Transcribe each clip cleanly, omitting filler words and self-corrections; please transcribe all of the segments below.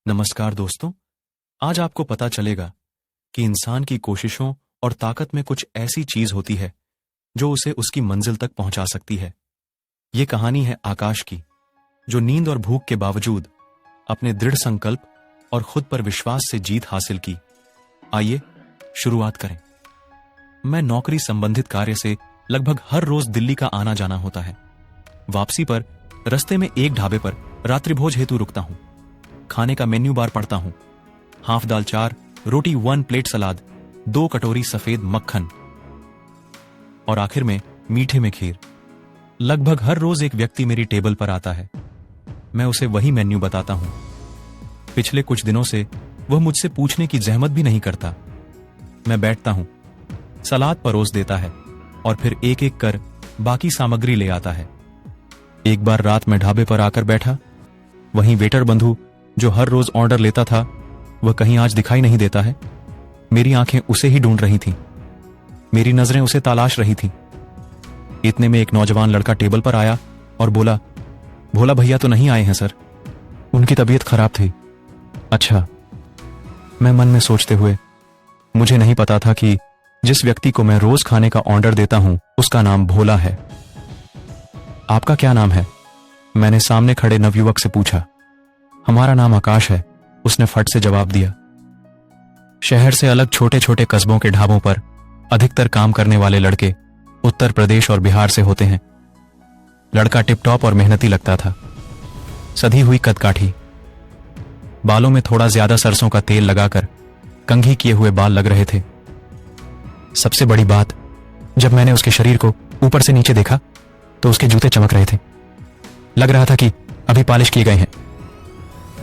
नमस्कार दोस्तों। आज आपको पता चलेगा कि इंसान की कोशिशों और ताकत में कुछ ऐसी चीज होती है जो उसे उसकी मंजिल तक पहुंचा सकती है। ये कहानी है आकाश की, जो नींद और भूख के बावजूद अपने दृढ़ संकल्प और खुद पर विश्वास से जीत हासिल की। आइए शुरुआत करें। मैं नौकरी संबंधित कार्य से लगभग हर रोज दिल्ली का आना जाना होता है। वापसी पर रास्ते में एक ढाबे पर रात्रिभोज हेतु रुकता हूं। खाने का मेन्यू बार पढ़ता हूं। हाफ दाल 4, रोटी 1 प्लेट सलाद, 2 कटोरी सफेद मक्खन और आखिर में मीठे में खीर। लगभग हर रोज एक व्यक्ति मेरी टेबल पर आता है। मैं उसे वही मेन्यू बताता हूं। पिछले कुछ दिनों से वह मुझसे पूछने की जहमत भी नहीं करता। मैं बैठता हूं, सलाद परोस देता है और फिर एक एक कर बाकी सामग्री ले आता है। एक बार रात में ढाबे पर आकर बैठा। वहीं वेटर बंधु जो हर रोज ऑर्डर लेता था, वह कहीं आज दिखाई नहीं देता है। मेरी आंखें उसे ही ढूंढ रही थीं। मेरी नजरें उसे तलाश रही थीं। इतने में एक नौजवान लड़का टेबल पर आया और बोला, भोला भैया तो नहीं आए हैं सर, उनकी तबीयत खराब थी। अच्छा, मैं मन में सोचते हुए, मुझे नहीं पता था कि जिस व्यक्ति को मैं रोज खाने का ऑर्डर देता हूं उसका नाम भोला है। आपका क्या नाम है? मैंने सामने खड़े नवयुवक से पूछा। हमारा नाम आकाश है, उसने फट से जवाब दिया। शहर से अलग छोटे छोटे कस्बों के ढाबों पर अधिकतर काम करने वाले लड़के उत्तर प्रदेश और बिहार से होते हैं। लड़का टिपटॉप और मेहनती लगता था। सधी हुई कदकाठी, बालों में थोड़ा ज्यादा सरसों का तेल लगाकर कंघी किए हुए बाल लग रहे थे। सबसे बड़ी बात, जब मैंने उसके शरीर को ऊपर से नीचे देखा तो उसके जूते चमक रहे थे। लग रहा था कि अभी पॉलिश किए गए हैं।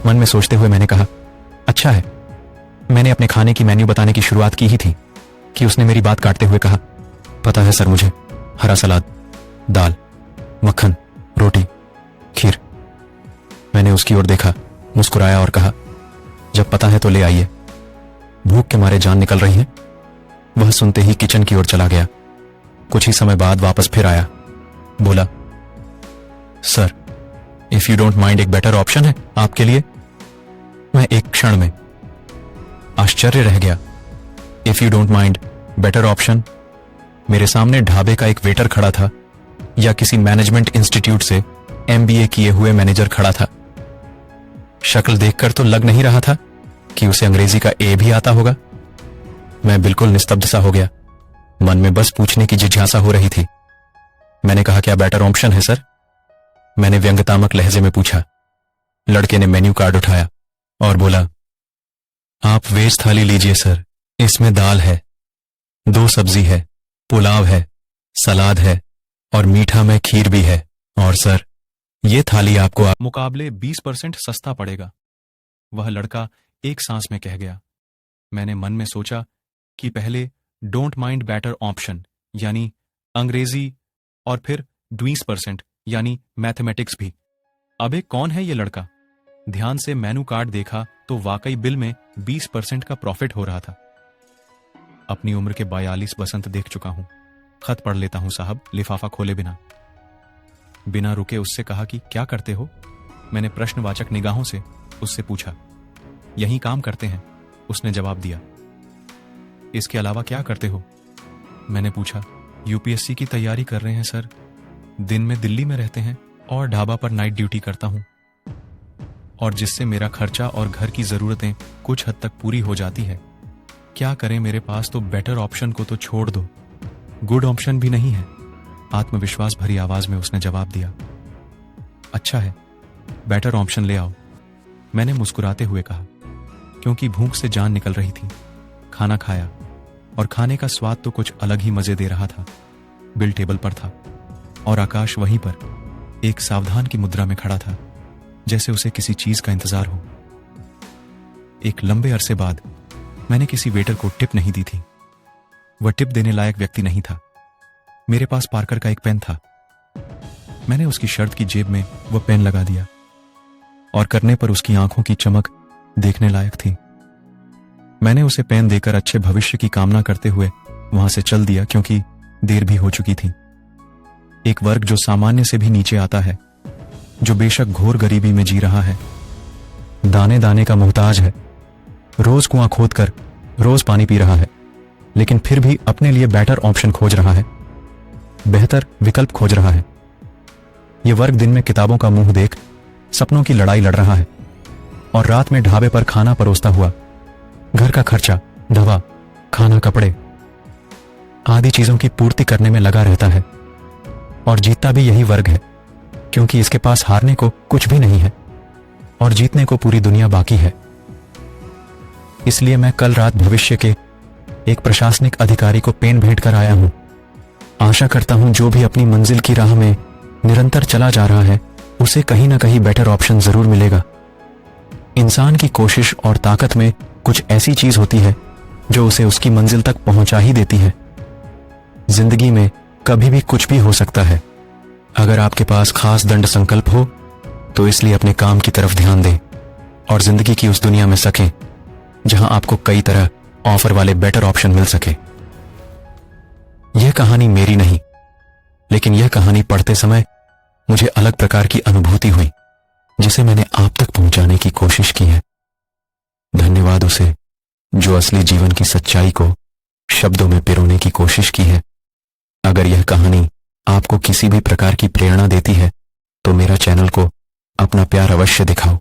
मन में सोचते हुए मैंने कहा, अच्छा है। मैंने अपने खाने की मेन्यू बताने की शुरुआत की ही थी कि उसने मेरी बात काटते हुए कहा, पता है सर मुझे, हरा सलाद, दाल, मक्खन, रोटी, खीर। मैंने उसकी ओर देखा, मुस्कुराया और कहा, जब पता है तो ले आइए, भूख के मारे जान निकल रही है। वह सुनते ही किचन की ओर चला गया। कुछ ही समय बाद वापस फिर आया। बोला, sir if you don't mind, एक बेटर ऑप्शन है आपके लिए। मैं एक क्षण में आश्चर्य रह गया। If you don't mind, better option? मेरे सामने ढाबे का एक वेटर खड़ा था या किसी मैनेजमेंट इंस्टीट्यूट से MBA किए हुए मैनेजर खड़ा था? शक्ल देखकर तो लग नहीं रहा था कि उसे अंग्रेजी का A भी आता होगा। मैं बिल्कुल निस्तब्ध सा हो गया। मन में बस पूछने की जिज्ञासा हो रही थी। मैंने कहा, क्या बेटर ऑप्शन है सर? मैंने व्यंग्यात्मक लहजे में पूछा। लड़के ने मेन्यू कार्ड उठाया और बोला, आप वेज थाली लीजिए सर, इसमें दाल है, 2 सब्जी है, पुलाव है, सलाद है और मीठा में खीर भी है। और सर ये थाली आपको मुकाबले 20% सस्ता पड़ेगा। वह लड़का एक सांस में कह गया। मैंने मन में सोचा कि पहले डोंट माइंड बेटर ऑप्शन यानी अंग्रेजी और फिर 20% यानी मैथमेटिक्स भी। अबे कौन है ये लड़का? ध्यान से मेनू कार्ड देखा तो वाकई बिल में 20% का प्रॉफिट हो रहा था। अपनी उम्र के 42 बसंत देख चुका हूं। खत पढ़ लेता हूं साहब, लिफाफा खोले बिना। बिना रुके उससे कहा कि क्या करते हो? मैंने प्रश्नवाचक निगाहों से उससे पूछा। यही काम करते हैं, उसने जवाब दिया। इसके अलावा क्या करते हो? मैंने पूछा। UPSC की तैयारी कर रहे हैं सर। दिन में दिल्ली में रहते हैं और ढाबा पर नाइट ड्यूटी करता हूं, और जिससे मेरा खर्चा और घर की जरूरतें कुछ हद तक पूरी हो जाती है। क्या करें, मेरे पास तो बेटर ऑप्शन को तो छोड़ दो, गुड ऑप्शन भी नहीं है। आत्मविश्वास भरी आवाज में उसने जवाब दिया। अच्छा है, बेटर ऑप्शन ले आओ, मैंने मुस्कुराते हुए कहा, क्योंकि भूख से जान निकल रही थी। खाना खाया और खाने का स्वाद तो कुछ अलग ही मजे दे रहा था। बिल टेबल पर था और आकाश वहीं पर एक सावधान की मुद्रा में खड़ा था, जैसे उसे किसी चीज का इंतजार हो। एक लंबे अरसे बाद मैंने किसी वेटर को टिप नहीं दी थी। वह टिप देने लायक व्यक्ति नहीं था। मेरे पास पार्कर का एक पेन था। मैंने उसकी शर्ट की जेब में वह पेन लगा दिया और करने पर उसकी आंखों की चमक देखने लायक थी। मैंने उसे पेन देकर अच्छे भविष्य की कामना करते हुए वहां से चल दिया, क्योंकि देर भी हो चुकी थी। एक वर्ग जो सामान्य से भी नीचे आता है, जो बेशक घोर गरीबी में जी रहा है, दाने दाने का मोहताज है। रोज कुआं खोदकर रोज पानी पी रहा है, लेकिन फिर भी अपने लिए बेटर ऑप्शन खोज रहा है, बेहतर विकल्प खोज रहा है। यह वर्ग दिन में किताबों का मुंह देख सपनों की लड़ाई लड़ रहा है और रात में ढाबे पर खाना परोसता हुआ घर का खर्चा, दवा, खाना, कपड़े आदि चीजों की पूर्ति करने में लगा रहता है। और जीतता भी यही वर्ग है, क्योंकि इसके पास हारने को कुछ भी नहीं है और जीतने को पूरी दुनिया बाकी है। इसलिए मैं कल रात भविष्य के एक प्रशासनिक अधिकारी को पेन भेंट कर आया हूं। आशा करता हूं जो भी अपनी मंजिल की राह में निरंतर चला जा रहा है, उसे कहीं ना कहीं बेटर ऑप्शन जरूर मिलेगा। इंसान की कोशिश और ताकत में कुछ ऐसी चीज होती है जो उसे उसकी मंजिल तक पहुंचा ही देती है। जिंदगी में कभी भी कुछ भी हो सकता है। अगर आपके पास खास दंड संकल्प हो तो इसलिए अपने काम की तरफ ध्यान दें और जिंदगी की उस दुनिया में सकें जहां आपको कई तरह ऑफर वाले बेटर ऑप्शन मिल सके। यह कहानी मेरी नहीं, लेकिन यह कहानी पढ़ते समय मुझे अलग प्रकार की अनुभूति हुई जिसे मैंने आप तक पहुंचाने की कोशिश की है। धन्यवाद उसे जो असली जीवन की सच्चाई को शब्दों में पिरोने की कोशिश की है। अगर यह कहानी आपको किसी भी प्रकार की प्रेरणा देती है तो मेरा चैनल को अपना प्यार अवश्य दिखाओ।